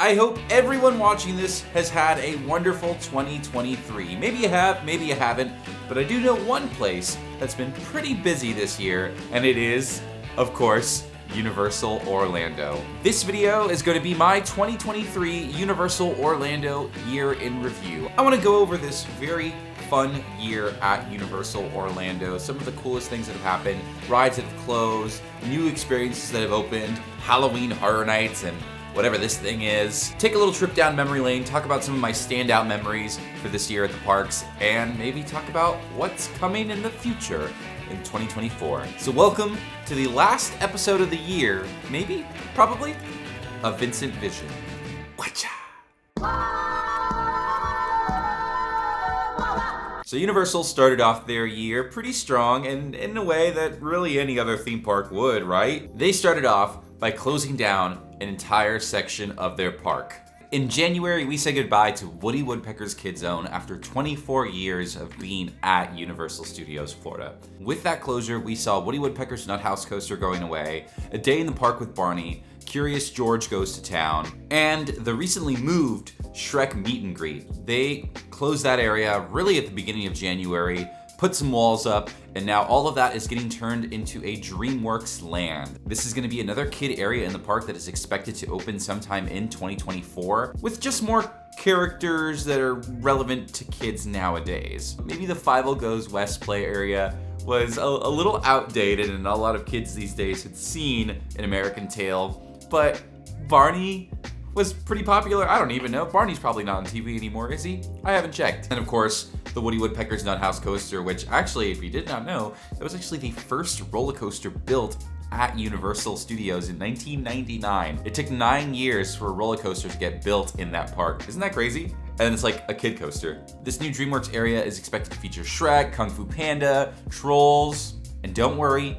I hope everyone watching this has had a wonderful 2023. Maybe you have, maybe you haven't, but I do know one place that's been pretty busy this year, and it is, of course, Universal Orlando. This video is going to be my 2023 Universal Orlando year in review. I want to go over this very fun year at Universal Orlando, some of the coolest things that have happened, rides that have closed, new experiences that have opened, Halloween Horror Nights, and whatever this thing is. Take a little trip down memory lane, talk about some of my standout memories for this year at the parks, and maybe talk about what's coming in the future in 2024. So welcome to the last episode of the year, maybe, probably, of Vincent Vision. Watcha! So Universal started off their year pretty strong, and in a way that really any other theme park would, right? They started off by closing down an entire section of their park. In January, we said goodbye to Woody Woodpecker's Kidzone after 24 years of being at Universal Studios Florida. With that closure, we saw Woody Woodpecker's Nut House Coaster going away, A Day in the Park with Barney, Curious George Goes to Town, and the recently moved Shrek Meet and Greet. They closed that area really at the beginning of January, put some walls up, and now all of that is getting turned into a DreamWorks land. This is gonna be another kid area in the park that is expected to open sometime in 2024 with just more characters that are relevant to kids nowadays. Maybe the Five O Goes West play area was a little outdated and a lot of kids these days had seen An American Tail, but Barney was pretty popular. I don't even know. Barney's probably not on TV anymore, is he? I haven't checked. And of course, the Woody Woodpecker's Nut House Coaster, which actually, if you did not know, that was actually the first roller coaster built at Universal Studios in 1999. It took 9 years for a roller coaster to get built in that park. Isn't that crazy? And it's like a kid coaster. This new DreamWorks area is expected to feature Shrek, Kung Fu Panda, Trolls, and don't worry,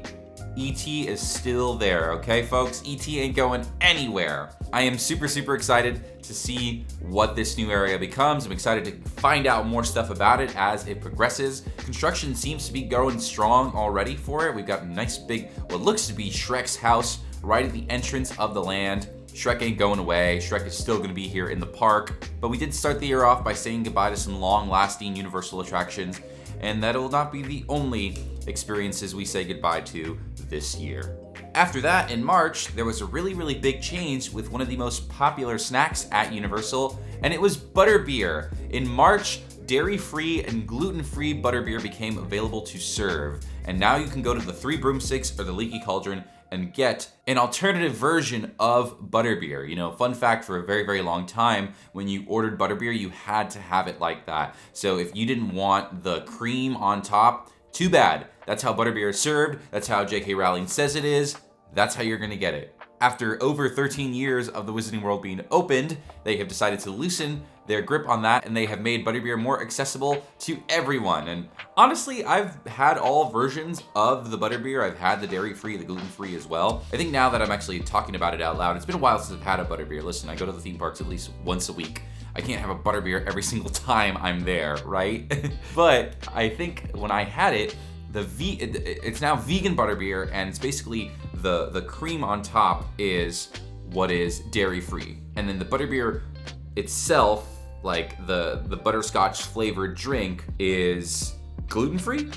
E.T. is still there, okay folks? E.T. ain't going anywhere. I am super excited to see what this new area becomes. I'm excited to find out more stuff about it as it progresses. Construction seems to be going strong already for it. We've got a nice big, what looks to be Shrek's house right at the entrance of the land. Shrek ain't going away. Shrek is still gonna be here in the park. But we did start the year off by saying goodbye to some long-lasting Universal attractions, and that will not be the only experiences we say goodbye to this year. After that, in March, there was a really big change with one of the most popular snacks at Universal, and it was Butterbeer. In March, dairy-free and gluten-free Butterbeer became available to serve, and now you can go to the Three Broomsticks or the Leaky Cauldron and get an alternative version of Butterbeer. You know, fun fact, for a very long time, when you ordered Butterbeer, you had to have it like that. So if you didn't want the cream on top, too bad. That's how Butterbeer is served. That's how J.K. Rowling says it is. That's how you're gonna get it. After over 13 years of the Wizarding World being opened, they have decided to loosen their grip on that, and they have made Butterbeer more accessible to everyone. And honestly, I've had all versions of the Butterbeer. I've had the dairy-free, the gluten-free as well. I think now that I'm actually talking about it out loud, it's been a while since I've had a Butterbeer. Listen, I go to the theme parks at least once a week. I can't have a Butterbeer every single time I'm there, right? But I think when I had it, it's now vegan Butterbeer, and it's basically the cream on top is what is dairy-free. And then the Butterbeer itself, like the butterscotch flavored drink, is gluten-free?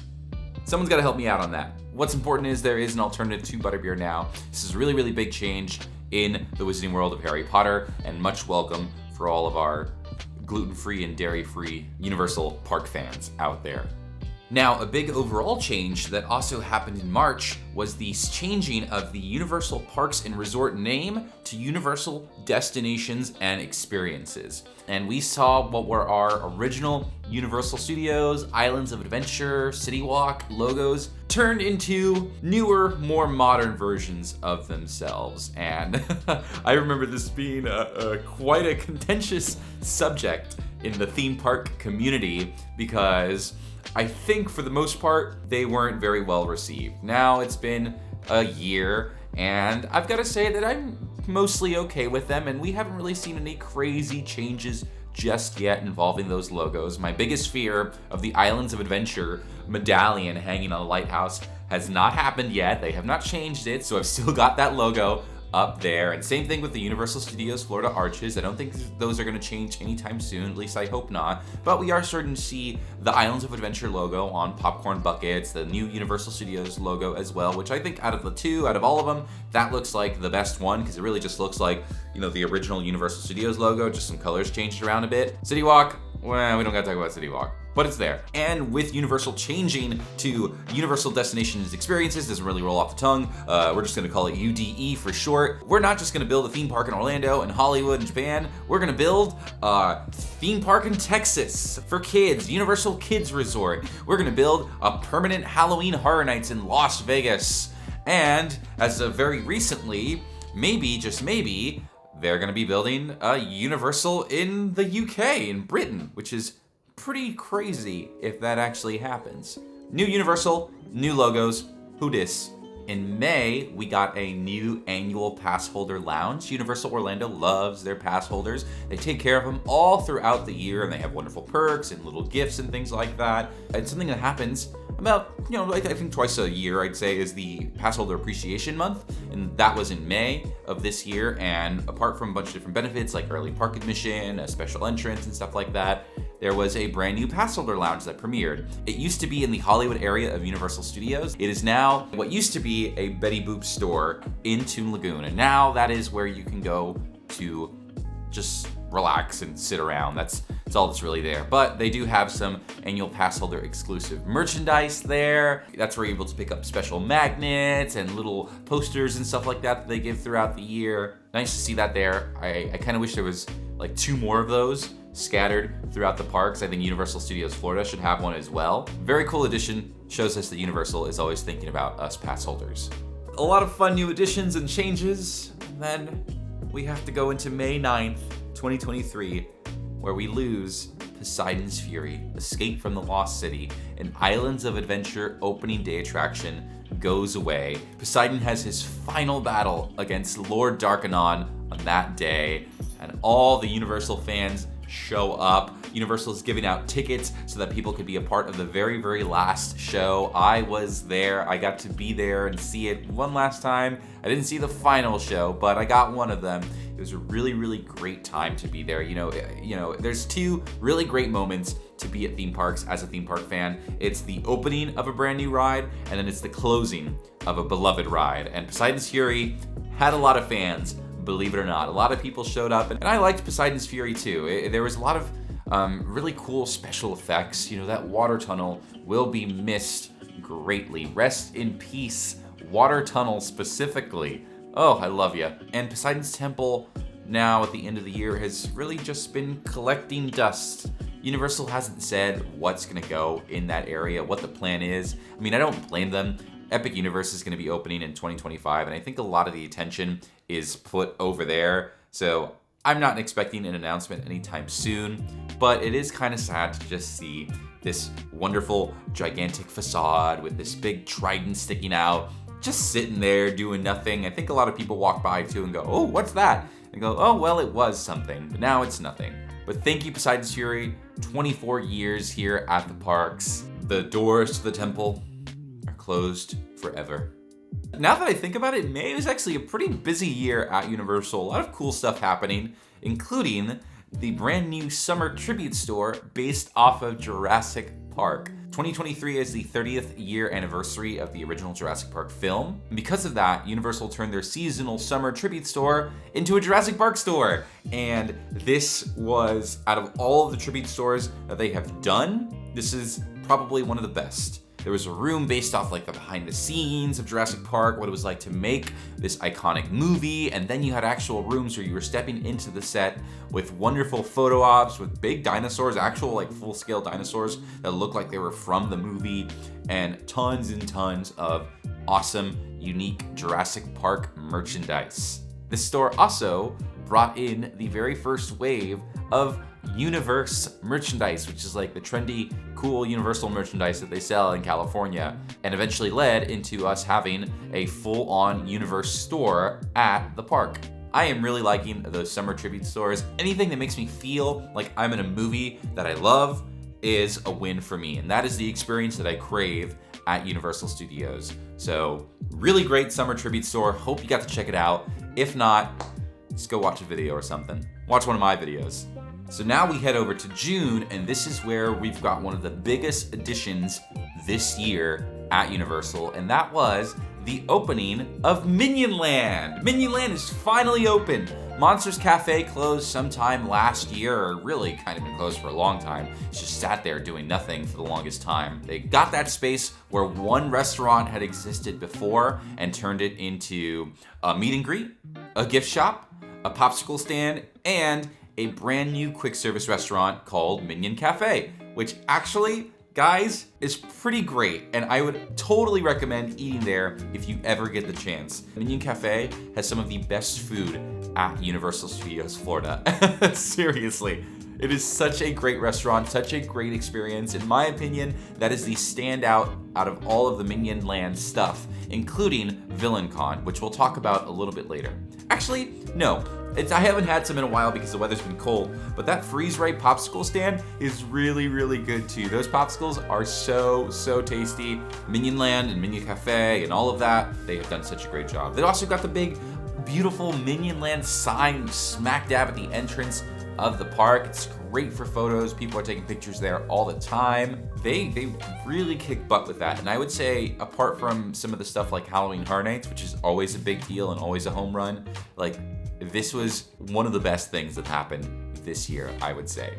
Someone's gotta help me out on that. What's important is there is an alternative to Butterbeer now. This is a really big change in the Wizarding World of Harry Potter, and much welcome for all of our gluten-free and dairy-free Universal Park fans out there. Now, a big overall change that also happened in March was the changing of the Universal Parks and Resort name to Universal Destinations and Experiences. And we saw what were our original Universal Studios, Islands of Adventure, City Walk logos turned into newer, more modern versions of themselves. And I remember this being quite a contentious subject in the theme park community, because I think for the most part, they weren't very well received. Now it's been a year, and I've got to say that I'm mostly okay with them, and we haven't really seen any crazy changes just yet involving those logos. My biggest fear of the Islands of Adventure medallion hanging on the lighthouse has not happened yet. They have not changed it, so I've still got that logo up there. And same thing with the Universal Studios Florida arches. I don't think those are going to change anytime soon, at least I hope not. But we are starting to see the Islands of Adventure logo on popcorn buckets, the new Universal Studios logo as well, which I think out of all of them, that looks like the best one, because it really just looks like, you know, the original Universal Studios logo, just some colors changed around a bit. City Walk, well, we don't gotta talk about City Walk, but it's there. And with Universal changing to Universal Destinations Experiences, doesn't really roll off the tongue, we're just gonna call it UDE for short. We're not just gonna build a theme park in Orlando and Hollywood and Japan, we're gonna build a theme park in Texas for kids, Universal Kids Resort. We're gonna build a permanent Halloween Horror Nights in Las Vegas. And as of very recently, maybe, just maybe, they're gonna be building a Universal in the UK, in Britain, which is pretty crazy if that actually happens. New Universal, new logos, who dis? In May, we got a new annual pass holder lounge. Universal Orlando loves their pass holders. They take care of them all throughout the year, and they have wonderful perks and little gifts and things like that. It's something that happens about, you know, I think twice a year, I'd say, is the Pass Holder Appreciation Month, and that was in May of this year. And apart from a bunch of different benefits like early park admission, a special entrance, and stuff like that, there was a brand new pass holder lounge that premiered. It used to be in the Hollywood area of Universal Studios. It is now what used to be a Betty Boop store in Toon Lagoon, and now that is where you can go to just relax and sit around. That's all that's really there. But they do have some annual pass holder exclusive merchandise there. That's where you're able to pick up special magnets and little posters and stuff like that they give throughout the year. Nice to see that there. I kind of wish there was like 2 more of those scattered throughout the parks. I think Universal Studios Florida should have one as well. Very cool addition. Shows us that Universal is always thinking about us pass holders. A lot of fun new additions and changes. And then we have to go into May 9th, 2023, where we lose Poseidon's Fury, Escape from the Lost City, an Islands of Adventure opening day attraction goes away. Poseidon has his final battle against Lord Darkanon on that day, and all the Universal fans show up. Universal is giving out tickets so that people could be a part of the very, very last show. I was there. I got to be there and see it one last time. I didn't see the final show, but I got one of them. It was a really, really great time to be there. You know, there's 2 really great moments to be at theme parks as a theme park fan. It's the opening of a brand new ride, and then it's the closing of a beloved ride. And Poseidon's Fury had a lot of fans, believe it or not. A lot of people showed up, and I liked Poseidon's Fury too. There was a lot of really cool special effects. You know, that water tunnel will be missed greatly. Rest in peace, water tunnel specifically. Oh, I love you. And Poseidon's Temple now at the end of the year has really just been collecting dust. Universal hasn't said what's gonna go in that area, what the plan is. I mean, I don't blame them. Epic Universe is gonna be opening in 2025, and I think a lot of the attention is put over there. So I'm not expecting an announcement anytime soon, but it is kind of sad to just see this wonderful, gigantic facade with this big trident sticking out, just sitting there doing nothing. I think a lot of people walk by too and go, oh, what's that? And go, oh, well, it was something, but now it's nothing. But thank you, Poseidon's Fury. 24 years here at the parks. The doors to the temple are closed forever. Now that I think about it, May was actually a pretty busy year at Universal. A lot of cool stuff happening, including the brand new summer tribute store based off of Jurassic Park. 2023 is the 30th year anniversary of the original Jurassic Park film. And because of that, Universal turned their seasonal summer tribute store into a Jurassic Park store. And this was, out of all of the tribute stores that they have done, this is probably one of the best. There was a room based off like the behind the scenes of Jurassic Park, what it was like to make this iconic movie, and then you had actual rooms where you were stepping into the set with wonderful photo ops with big dinosaurs, actual like full-scale dinosaurs that looked like they were from the movie, and tons of awesome, unique Jurassic Park merchandise. This store also brought in the very first wave of Universe merchandise, which is like the trendy, cool Universal merchandise that they sell in California, and eventually led into us having a full-on Universe store at the park. I am really liking those summer tribute stores. Anything that makes me feel like I'm in a movie that I love is a win for me, and that is the experience that I crave at Universal Studios. So really great summer tribute store. Hope you got to check it out. If not, just go watch a video or something. Watch one of my videos. So now we head over to June, and this is where we've got one of the biggest additions this year at Universal, and that was the opening of Minion Land. Minion Land is finally open. Monsters Cafe closed sometime last year, or really kind of been closed for a long time. It's just sat there doing nothing for the longest time. They got that space where one restaurant had existed before and turned it into a meet and greet, a gift shop, a popsicle stand, and a brand new quick service restaurant called Minion Cafe, which actually, guys, is pretty great, and I would totally recommend eating there if you ever get the chance. Minion Cafe has some of the best food at Universal Studios Florida. Seriously. It is such a great restaurant, such a great experience. In my opinion, that is the standout out of all of the Minion Land stuff, including VillainCon, which we'll talk about a little bit later. Actually, no. I haven't had some in a while because the weather's been cold, but that freeze-ray popsicle stand is really, really good too. Those popsicles are so tasty. Minion Land and Minion Cafe and all of that, they have done such a great job. They also got the big, beautiful Minion Land sign smack dab at the entrance of the park. It's great for photos. People are taking pictures there all the time. They really kick butt with that. And I would say, apart from some of the stuff like Halloween Horror Nights, which is always a big deal and always a home run, like this was one of the best things that happened this year, I would say.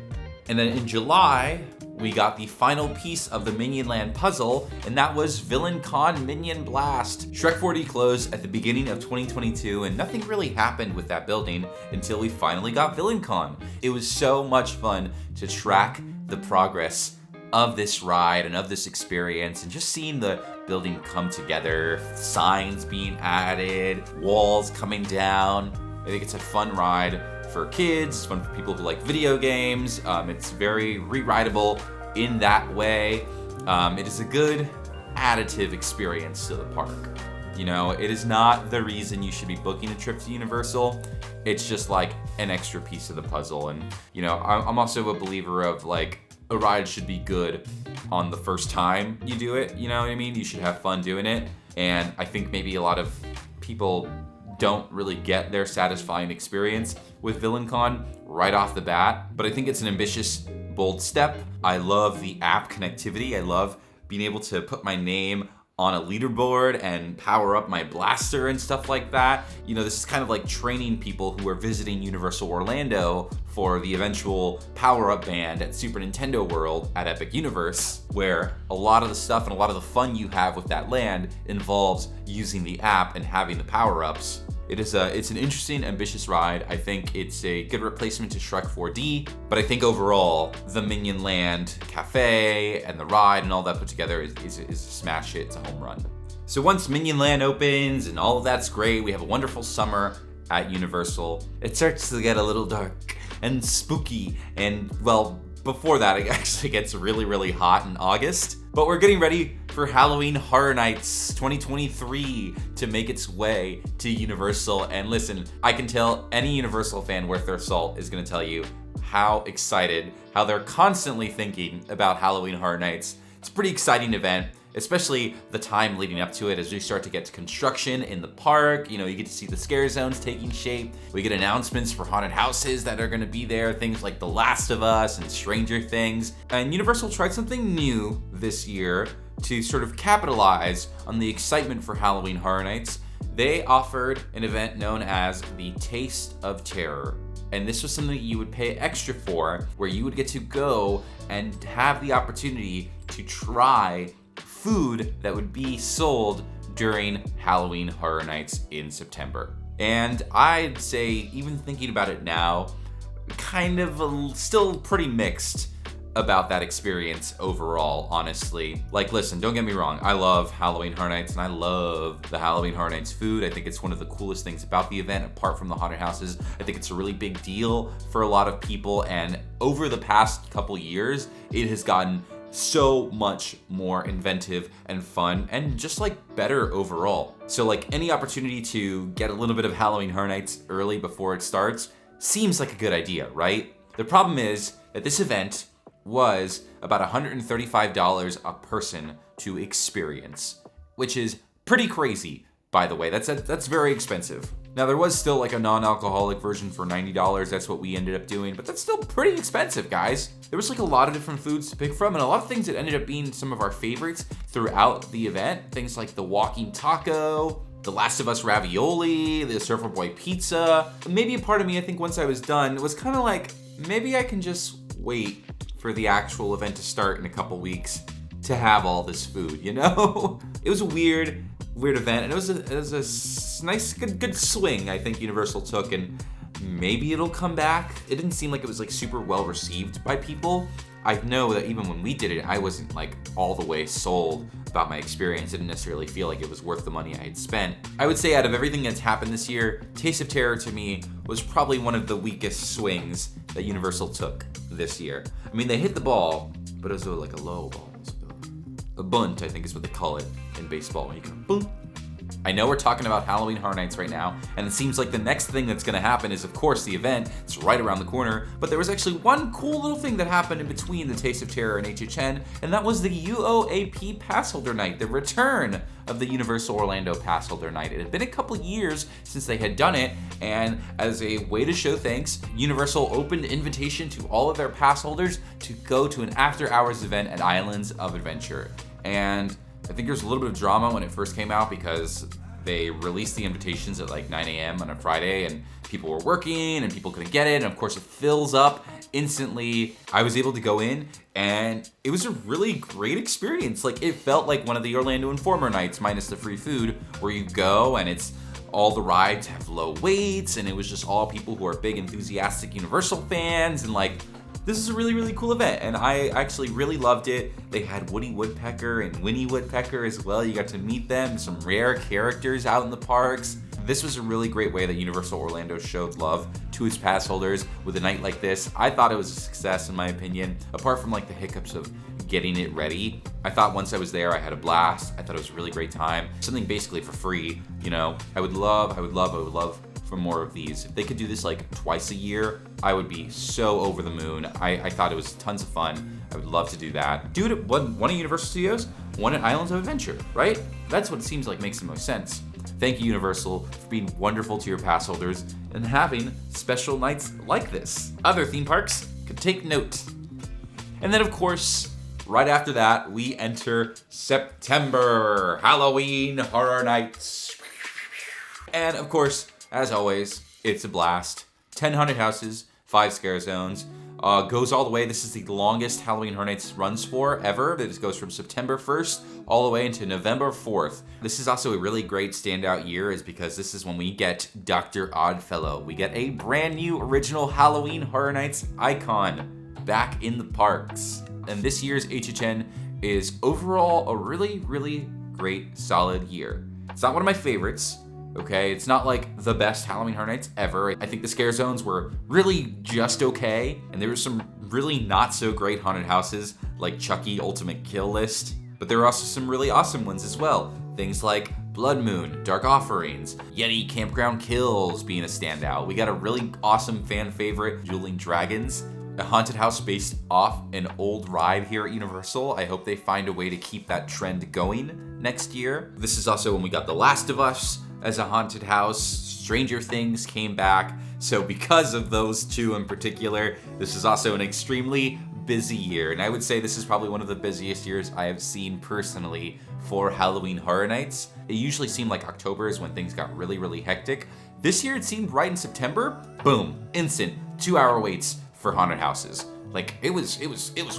And then in July, we got the final piece of the Minion Land puzzle, and that was VillainCon Minion Blast. Shrek 4D closed at the beginning of 2022, and nothing really happened with that building until we finally got VillainCon. It was so much fun to track the progress of this ride and of this experience, and just seeing the building come together, signs being added, walls coming down. I think it's a fun ride for kids, it's fun for people who like video games. It's very re-rideable in that way. It is a good additive experience to the park. You know, it is not the reason you should be booking a trip to Universal. It's just like an extra piece of the puzzle. And, you know, I'm also a believer of like, a ride should be good on the first time you do it, you know what I mean? You should have fun doing it. And I think maybe a lot of people don't really get their satisfying experience with VillainCon right off the bat, but I think it's an ambitious, bold step. I love the app connectivity. I love being able to put my name on a leaderboard and power up my blaster and stuff like that. You know, this is kind of like training people who are visiting Universal Orlando for the eventual power-up band at Super Nintendo World at Epic Universe, where a lot of the stuff and a lot of the fun you have with that land involves using the app and having the power-ups. It's an interesting, ambitious ride. I think it's a good replacement to Shrek 4D, but I think overall, the Minion Land Cafe and the ride and all that put together is a smash hit. It's a home run. So once Minion Land opens and all of that's great, we have a wonderful summer at Universal. It starts to get a little dark and spooky, and well, before that, it actually gets really, really hot in August. But we're getting ready for Halloween Horror Nights 2023 to make its way to Universal. And listen, I can tell any Universal fan worth their salt is gonna tell you how excited, how they're constantly thinking about Halloween Horror Nights. It's a pretty exciting event, especially the time leading up to it as we start to get to construction in the park. You know, you get to see the scare zones taking shape. We get announcements for haunted houses that are gonna be there, things like The Last of Us and Stranger Things. And Universal tried something new this year to sort of capitalize on the excitement for Halloween Horror Nights. They offered an event known as the Taste of Terror. And this was something you would pay extra for, where you would get to go and have the opportunity to try food that would be sold during Halloween Horror Nights in September. And I'd say, even thinking about it now, kind of still pretty mixed about that experience overall, honestly. Like, listen, don't get me wrong, I love Halloween Horror Nights and I love the Halloween Horror Nights food. I think it's one of the coolest things about the event, apart from the haunted houses. I think it's a really big deal for a lot of people, and over the past couple years, it has gotten so much more inventive and fun and just like better overall. So like any opportunity to get a little bit of Halloween Horror Nights early before it starts seems like a good idea, right? The problem is that this event was about $135 a person to experience, which is pretty crazy, by the way. That's very expensive. Now, there was still like a non-alcoholic version for $90. That's what we ended up doing, but that's still pretty expensive, guys. There was like a lot of different foods to pick from and a lot of things that ended up being some of our favorites throughout the event. Things like the walking taco, the Last of Us ravioli, the Surfer Boy pizza. Maybe a part of me, I think once I was done, was kind of like, maybe I can just wait for the actual event to start in a couple weeks to have all this food, you know? It was a weird event, and it was a nice, good swing I think Universal took, and maybe it'll come back. It didn't seem like it was like super well received by people. I know that even when we did it, I wasn't like all the way sold about my experience. I didn't necessarily feel like it was worth the money I had spent. I would say out of everything that's happened this year, Taste of Terror to me was probably one of the weakest swings that Universal took this year. I mean, they hit the ball, but it was like a low ball. A bunt, I think is what they call it in baseball, when you go boom. I know we're talking about Halloween Horror Nights right now, and it seems like the next thing that's gonna happen is, of course, the event. It's right around the corner, but there was actually one cool little thing that happened in between the Taste of Terror and HHN, and that was the UOAP Passholder Night, the return of the Universal Orlando Passholder Night. It had been a couple years since they had done it, and as a way to show thanks, Universal opened invitation to all of their pass holders to go to an after-hours event at Islands of Adventure. And I think there's a little bit of drama when it first came out because they released the invitations at like 9 a.m. on a Friday and people were working and people couldn't get it. And of course it fills up instantly. I was able to go in and it was a really great experience. Like it felt like one of the Orlando Informer nights minus the free food, where you go and it's all the rides have low waits and it was just all people who are big enthusiastic Universal fans, and like, this is a really, really cool event, and I actually really loved it. They had Woody Woodpecker and Winnie Woodpecker as well. You got to meet them, some rare characters out in the parks. This was a really great way that Universal Orlando showed love to its pass holders with a night like this. I thought it was a success in my opinion, apart from like the hiccups of getting it ready. I thought once I was there, I had a blast. I thought it was a really great time. Something basically for free, you know. I would love for more of these. If they could do this like twice a year, I would be so over the moon. I thought it was tons of fun. I would love to do that. Do it at one at Universal Studios, one at Islands of Adventure, right? That's what it seems like makes the most sense. Thank you, Universal, for being wonderful to your pass holders and having special nights like this. Other theme parks could take note. And then, of course, right after that, we enter September, Halloween Horror Nights. And of course, as always, it's a blast. 10 haunted houses, 5 scare zones. Goes all the way. This is the longest Halloween Horror Nights runs for ever. It goes from September 1st all the way into November 4th. This is also a really great standout year, is because this is when we get Dr. Oddfellow. We get a brand new original Halloween Horror Nights icon back in the parks. And this year's HHN is overall a really, really great, solid year. It's not one of my favorites. Okay, it's not like the best Halloween Horror Nights ever. I think the scare zones were really just okay, and there were some really not so great haunted houses like Chucky Ultimate Kill List, but there were also some really awesome ones as well. Things like Blood Moon, Dark Offerings, Yeti Campground Kills being a standout. We got a really awesome fan favorite, Dueling Dragons, a haunted house based off an old ride here at Universal. I hope they find a way to keep that trend going next year. This is also when we got The Last of Us as a haunted house. Stranger Things came back. So because of those two in particular, this is also an extremely busy year. And I would say this is probably one of the busiest years I have seen personally for Halloween Horror Nights. It usually seemed like October is when things got really, really hectic. This year it seemed right in September, boom, instant 2-hour waits for haunted houses. Like, it was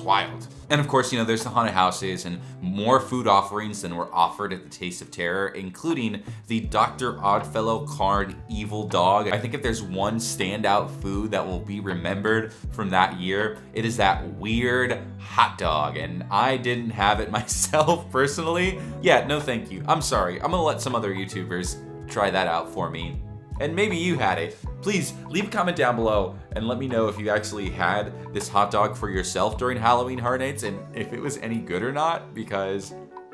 wild. And of course, you know, there's the haunted houses and more food offerings than were offered at the Taste of Terror, including the Dr. Oddfellow Card Evil Dog. I think if there's one standout food that will be remembered from that year, it is that weird hot dog. And I didn't have it myself personally. Yeah, no thank you. I'm sorry. I'm gonna let some other YouTubers try that out for me. And maybe you had it. Please leave a comment down below and let me know if you actually had this hot dog for yourself during Halloween Horror Nights and if it was any good or not, because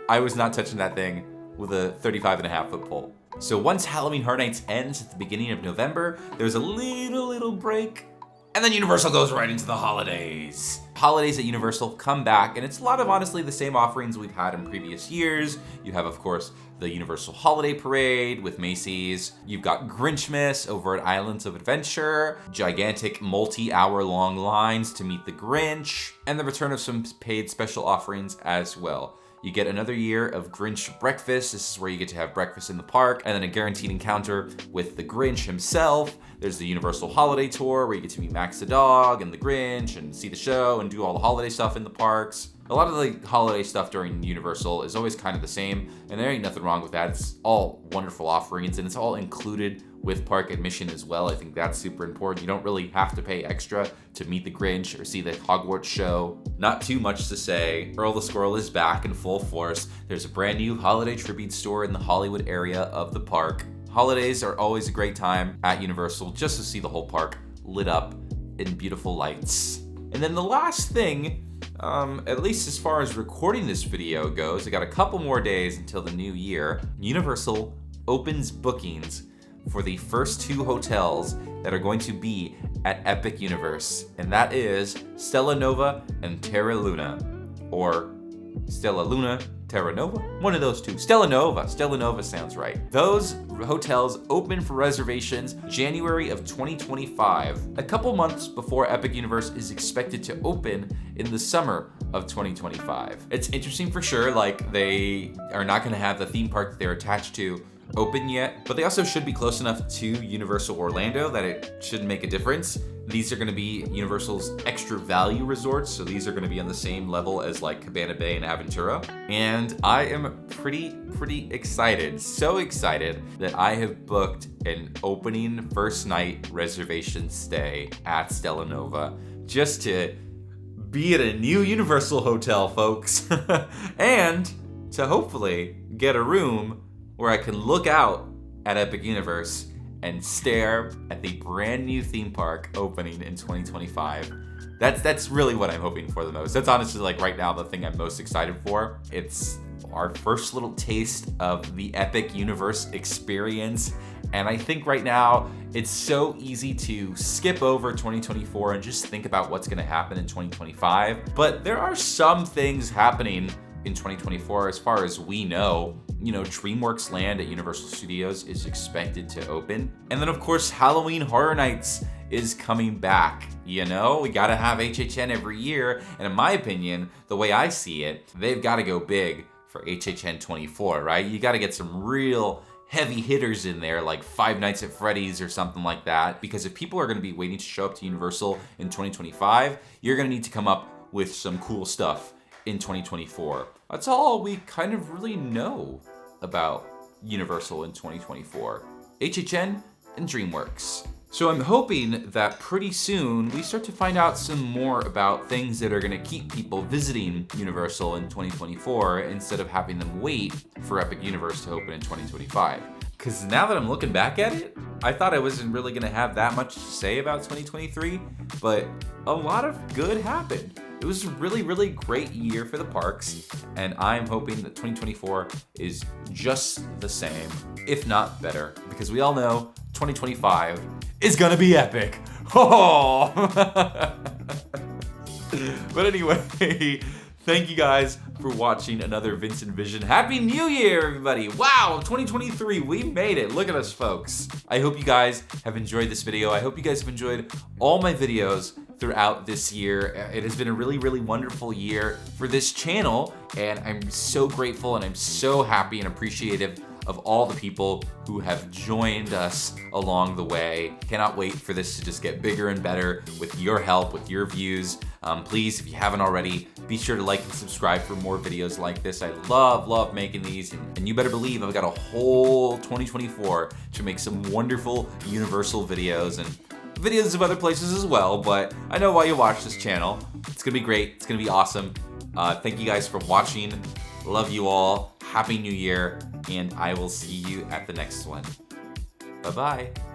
I was not touching that thing with a 35.5-foot pole. So once Halloween Horror Nights ends at the beginning of November, there's a little break, and then Universal goes right into the holidays. holidays at Universal come back, and it's a lot of honestly the same offerings we've had in previous years. You have, of course, the Universal Holiday Parade with Macy's. You've got Grinchmas over at Islands of Adventure, gigantic multi-hour long lines to meet the Grinch, and the return of some paid special offerings as well. You get another year of Grinch breakfast. This is where you get to have breakfast in the park, and then a guaranteed encounter with the Grinch himself. There's the Universal Holiday Tour where you get to meet Max the dog and the Grinch and see the show and do all the holiday stuff in the parks. A lot of the holiday stuff during Universal is always kind of the same, and there ain't nothing wrong with that. It's all wonderful offerings, and it's all included with park admission as well. I think that's super important. You don't really have to pay extra to meet the Grinch or see the Hogwarts show. Not too much to say. Earl the Squirrel is back in full force. There's a brand new holiday tribute store in the Hollywood area of the park. Holidays are always a great time at Universal just to see the whole park lit up in beautiful lights. And then the last thing, at least as far as recording this video goes, I got a couple more days until the new year. Universal opens bookings for the first 2 hotels that are going to be at Epic Universe, and that is Stella Nova and Terra Luna, or Stella Luna, Terra Nova? One of those two. Stella Nova. Stella Nova sounds right. Those hotels open for reservations January of 2025, a couple months before Epic Universe is expected to open in the summer of 2025. It's interesting for sure, like they are not going to have the theme park that they're attached to open yet, but they also should be close enough to Universal Orlando that it shouldn't make a difference. These are going to be Universal's extra value resorts, so these are going to be on the same level as like Cabana Bay and Aventura. And I am pretty excited, so excited that I have booked an opening first night reservation stay at Stella Nova just to be at a new Universal hotel, folks, and to hopefully get a room where I can look out at Epic Universe and stare at the brand new theme park opening in 2025. That's really what I'm hoping for the most. That's honestly like right now the thing I'm most excited for. It's our first little taste of the Epic Universe experience. And I think right now it's so easy to skip over 2024 and just think about what's gonna happen in 2025. But there are some things happening in 2024 as far as we know. You know, DreamWorks Land at Universal Studios is expected to open. And then of course, Halloween Horror Nights is coming back. You know, we gotta have HHN every year. And in my opinion, the way I see it, they've gotta go big for HHN 24, right? You gotta get some real heavy hitters in there, like Five Nights at Freddy's or something like that. Because if people are gonna be waiting to show up to Universal in 2025, you're gonna need to come up with some cool stuff in 2024. That's all we kind of really know about Universal in 2024. HHN and DreamWorks. So I'm hoping that pretty soon we start to find out some more about things that are gonna keep people visiting Universal in 2024 instead of having them wait for Epic Universe to open in 2025. Because now that I'm looking back at it, I thought I wasn't really gonna have that much to say about 2023, but a lot of good happened. It was a really great year for the parks, and I'm hoping that 2024 is just the same, if not better, because we all know 2025 is gonna be epic. Oh! But anyway, thank you guys for watching another Vincent Vision. Happy New Year, everybody! Wow, 2023, we made it. Look at us, folks. I hope you guys have enjoyed this video. I hope you guys have enjoyed all my videos throughout this year. It has been a really wonderful year for this channel, and I'm so grateful and I'm so happy and appreciative of all the people who have joined us along the way. Cannot wait for this to just get bigger and better with your help, with your views. Please, if you haven't already, be sure to like and subscribe for more videos like this. I love making these, and you better believe I've got a whole 2024 to make some wonderful Universal videos and videos of other places as well, but I know why you watch this channel. It's gonna be great, it's gonna be awesome. Thank you guys for watching. Love you all. Happy New Year, and I will see you at the next one. Bye-bye.